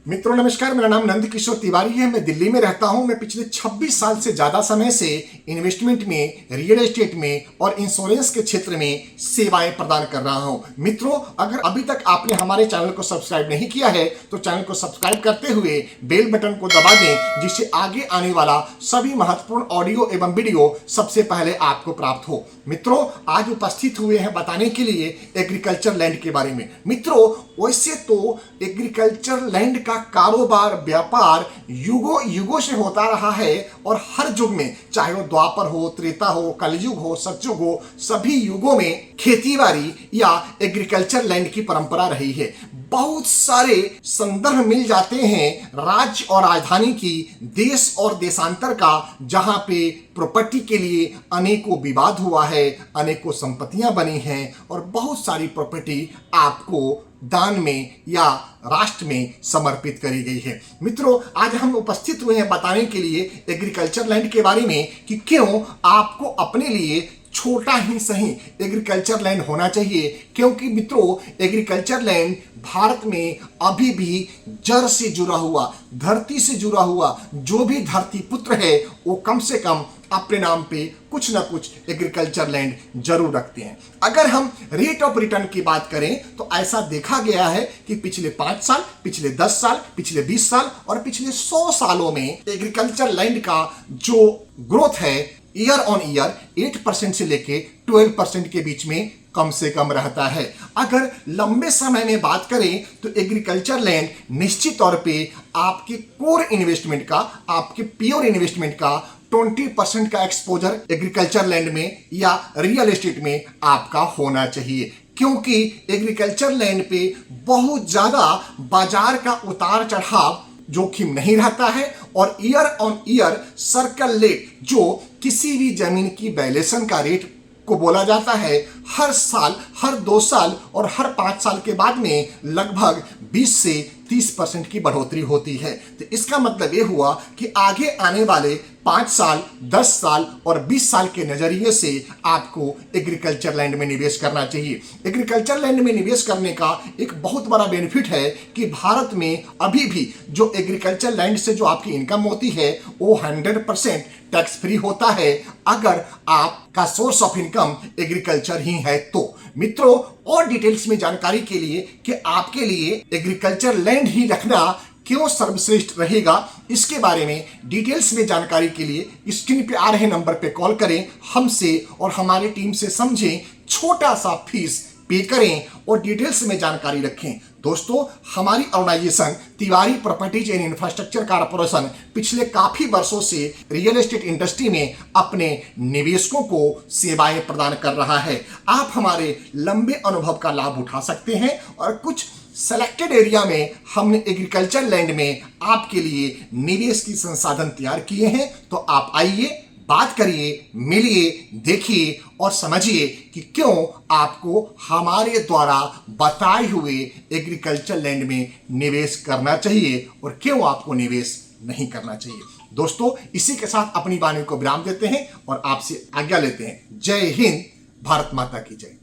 मित्रों नमस्कार, मेरा नाम नंद किशोर तिवारी है। मैं दिल्ली में रहता हूं। मैं पिछले 26 साल से ज्यादा समय से इन्वेस्टमेंट में, रियल एस्टेट में और इंश्योरेंस के क्षेत्र में सेवाएं प्रदान कर रहा हूं। मित्रों, अगर अभी तक आपने हमारे चैनल को सब्सक्राइब नहीं किया है तो चैनल को सब्सक्राइब करते हुए बेल बटन को दबा दें, जिससे आगे आने वाला सभी महत्वपूर्ण ऑडियो एवं वीडियो सबसे पहले आपको प्राप्त हो। मित्रों, आज उपस्थित हुए हैं बताने के लिए एग्रीकल्चर लैंड के बारे में। मित्रों, वैसे तो एग्रीकल्चर लैंड का कारोबार, व्यापार युगों युगों से होता रहा है और हर युग में, चाहे वो द्वापर हो, त्रेता हो, कलयुग हो, सतयुग हो, सभी युगों में खेतीबाड़ी या एग्रीकल्चर लैंड की परंपरा रही है। बहुत सारे संदर्भ मिल जाते हैं राज्य और राजधानी की, देश और देशांतर का, जहां पे प्रॉपर्टी के लिए अनेकों विवाद हुआ है, अनेकों संपत्तियां बनी हैं और बहुत सारी प्रॉपर्टी आपको दान में या राष्ट्र में समर्पित करी गई है। मित्रों, आज हम उपस्थित हुए हैं बताने के लिए एग्रीकल्चर लैंड के बारे में कि क्यों आपको अपने लिए छोटा ही सही एग्रीकल्चर लैंड होना चाहिए। क्योंकि मित्रों, एग्रीकल्चर लैंड भारत में अभी भी जड़ से जुड़ा हुआ, धरती से जुड़ा हुआ जो भी धरती पुत्र है वो कम से कम अपने नाम पे कुछ ना कुछ एग्रीकल्चर लैंड जरूर रखते हैं। अगर हम रेट ऑफ रिटर्न की बात करें तो ऐसा देखा गया है कि पिछले 5 साल, पिछले 10 साल, पिछले 20 साल और पिछले 100 सालों में एग्रीकल्चर लैंड का जो ग्रोथ है ईयर ऑन ईयर 8% से लेके 12% के बीच में कम से कम रहता है। अगर लंबे समय में बात करें तो एग्रीकल्चर लैंड निश्चित तौर पे आपके कोर इन्वेस्टमेंट का, आपके प्योर इन्वेस्टमेंट का 20% का एक्सपोजर एग्रीकल्चर लैंड में या रियल एस्टेट में आपका होना चाहिए। क्योंकि एग्रीकल्चर लैंड पे बहुत ज्यादा बाजार का उतार चढ़ाव जोखिम नहीं रहता है और year on year circle rate, जो किसी भी जमीन की वैल्यूएशन का रेट को बोला जाता है, हर साल, हर 2 साल और हर 5 साल के बाद में लगभग 20 से 30% की बढ़ोतरी होती है। तो इसका मतलब ये हुआ कि आगे आने वाले 5 साल, 10 साल और 20 साल के नजरिए से आपको एग्रीकल्चर लैंड में निवेश करना चाहिए। एग्रीकल्चर लैंड में निवेश करने का एक बहुत बड़ा बेनिफिट है कि भारत में अभी भी जो एग्रीकल्चर लैंड से जो आपकी इनकम होती है वो 100% टैक्स फ्री होता है, अगर आपका सोर्स ऑफ इनकम एग्रीकल्चर ही है तो। मित्रों, और डिटेल्स में जानकारी के लिए कि आपके लिए एग्रीकल्चर लैंड ही रखना क्यों सर्वश्रेष्ठ रहेगा, इसके बारे में डिटेल्स में जानकारी के लिए स्क्रीन पे आ रहे नंबर पे कॉल करें, हमसे और हमारी टीम से समझें, छोटा सा फीस पे करें और डिटेल्स में जानकारी रखें। दोस्तों, हमारी organisation Tiwari properties and infrastructure corporation पिछले काफी वर्षों से रियल एस्टेट इंडस्ट्री में अपने निवेशकों को सेवाएं प्रदान कर रहा है। आप हमारे लंबे अनुभव का लाभ उठा सकते हैं और कुछ सेलेक्टेड एरिया में हमने एग्रीकल्चर लैंड में आपके लिए निवेश की संसाधन तैयार किए हैं। तो आप आइए, बात करिए, मिलिए, देखिए और समझिए कि क्यों आपको हमारे द्वारा बताए हुए एग्रीकल्चर लैंड में निवेश करना चाहिए और क्यों आपको निवेश नहीं करना चाहिए। दोस्तों, इसी के साथ अपनी वाणी को विराम देते हैं और आपसे आज्ञा लेते हैं। जय हिंद, भारत माता की जय।